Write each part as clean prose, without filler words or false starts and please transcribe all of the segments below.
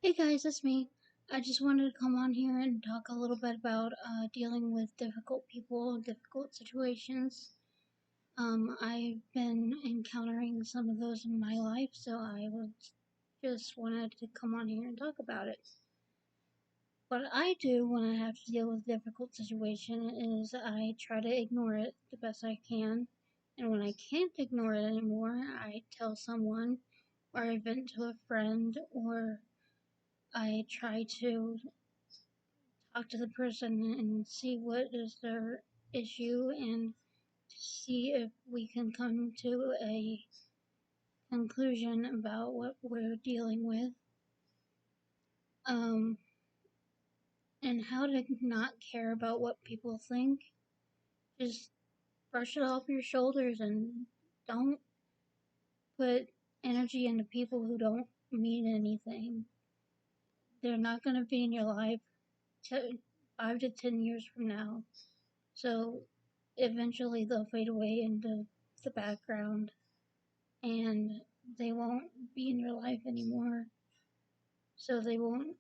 Hey guys, it's me. I just wanted to come on here and talk a little bit about dealing with difficult people, difficult situations. I've been encountering some of those in my life, so I was just wanted to come on here and talk about it. What I do when I have to deal with a difficult situation is I try to ignore it the best I can, and when I can't ignore it anymore, I tell someone, or I vent to a friend, or I try to talk to the person and see what is their issue and see if we can come to a conclusion about what we're dealing with, um, and how to not care about what people think. Just brush it off your shoulders and don't put energy into people who don't mean anything. They're not going to be in your life 5 to 10 years from now. So eventually they'll fade away into the background and they won't be in your life anymore. So they won't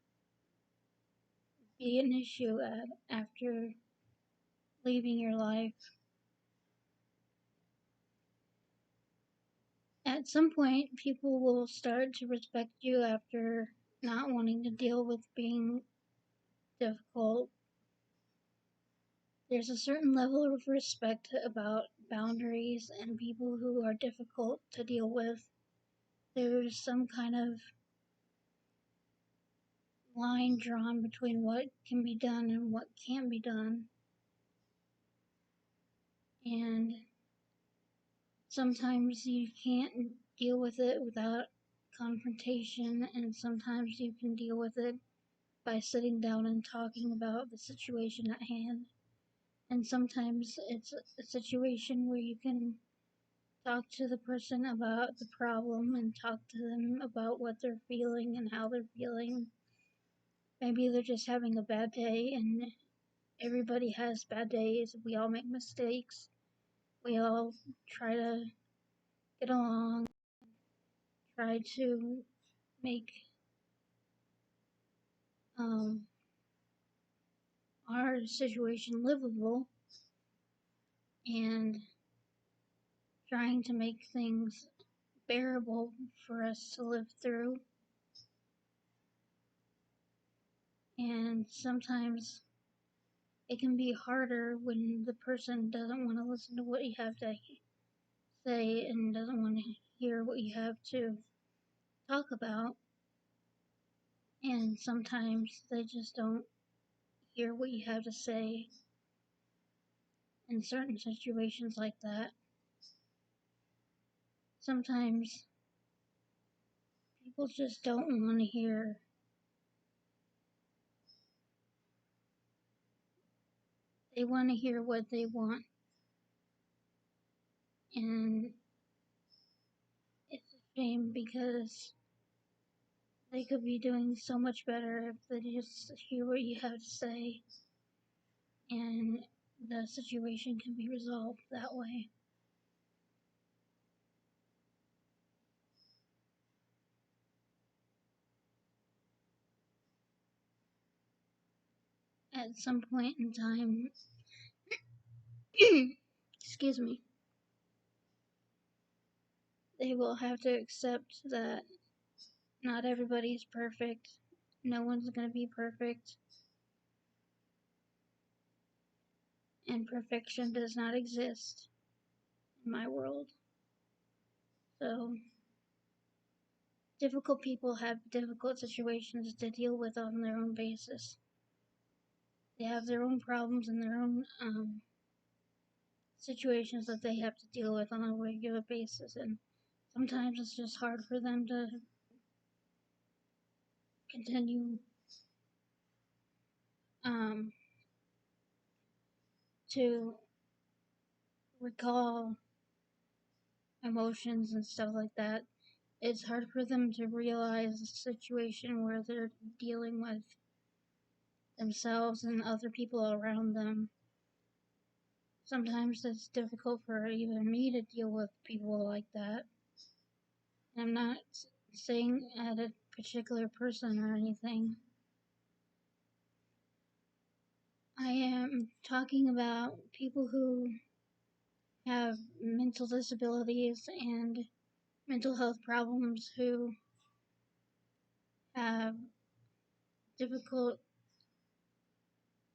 be an issue after leaving your life. At some point, people will start to respect you after not wanting to deal with being difficult. There's a certain level of respect about boundaries and people who are difficult to deal with. There's some kind of line drawn between what can be done and what can't be done. And sometimes you can't deal with it without confrontation, and sometimes you can deal with it by sitting down and talking about the situation at hand. And sometimes it's a situation where you can talk to the person about the problem and talk to them about what they're feeling and how they're feeling. Maybe they're just having a bad day, and everybody has bad days. We all make mistakes. We all try to get along, try to make um, our situation livable, and trying to make things bearable for us to live through. And sometimes it can be harder when the person doesn't want to listen to what you have to say and doesn't want to hear what you have to talk about. And sometimes they just don't hear what you have to say in certain situations like that. Sometimes people just don't want to hear. They want to hear what they want. And it's a shame because they could be doing so much better if they just hear what you have to say and the situation can be resolved that way. At some point in time, excuse me, they will have to accept that not everybody's perfect. No one's going to be perfect. And perfection does not exist in my world. So, difficult people have difficult situations to deal with on their own basis. They have their own problems and their own situations that they have to deal with on a regular basis. And sometimes it's just hard for them to continue um, to recall emotions and stuff like that. It's hard for them to realize a situation where they're dealing with themselves and other people around them. Sometimes it's difficult for even me to deal with people like that. And I'm not saying at a particular person or anything. I am talking about people who have mental disabilities and mental health problems who have difficult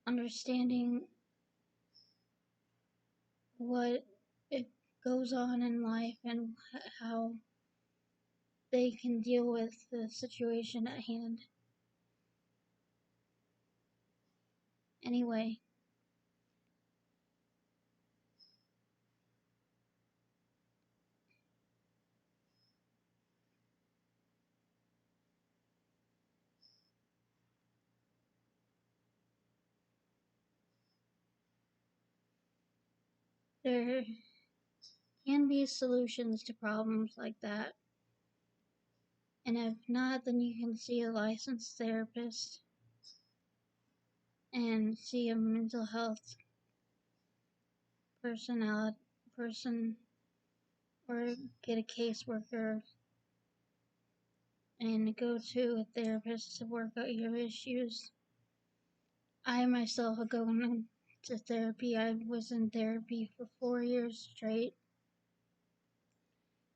understanding what it goes on in life and how they can deal with the situation at hand. Anyway, there can be solutions to problems like that. And if not, then you can see a licensed therapist and see a mental health person or get a caseworker and go to a therapist to work out your issues. I myself have gone to therapy. I was in therapy for 4 years straight.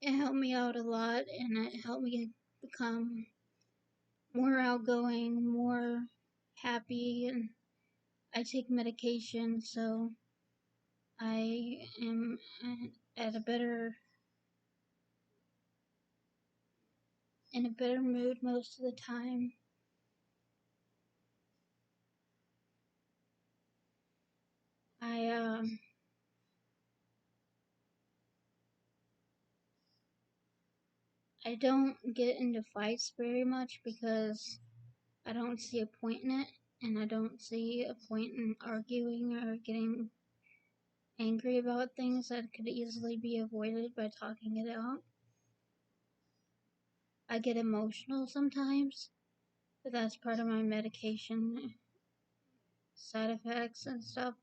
It helped me out a lot and it helped me become more outgoing, more happy, and I take medication, so I am at a better in a better mood most of the time. I I don't get into fights very much because I don't see a point in it, and I don't see a point in arguing or getting angry about things that could easily be avoided by talking it out. I get emotional sometimes, but that's part of my medication side effects and stuff.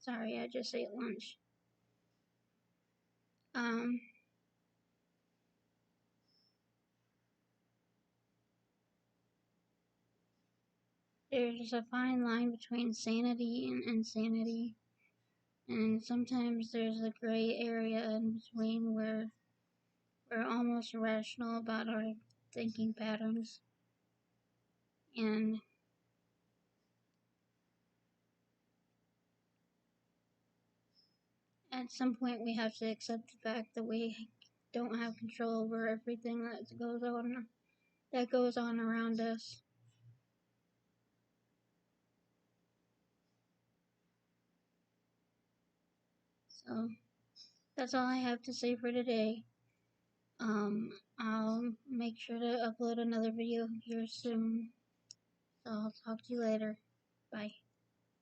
Sorry, I just ate lunch. Um, there's a fine line between sanity and insanity, and sometimes there's a gray area in between where we're almost irrational about our thinking patterns. And at some point, we have to accept the fact that we don't have control over everything that goes on around us. So that's all I have to say for today. I'll make sure to upload another video here soon. So I'll talk to you later. Bye.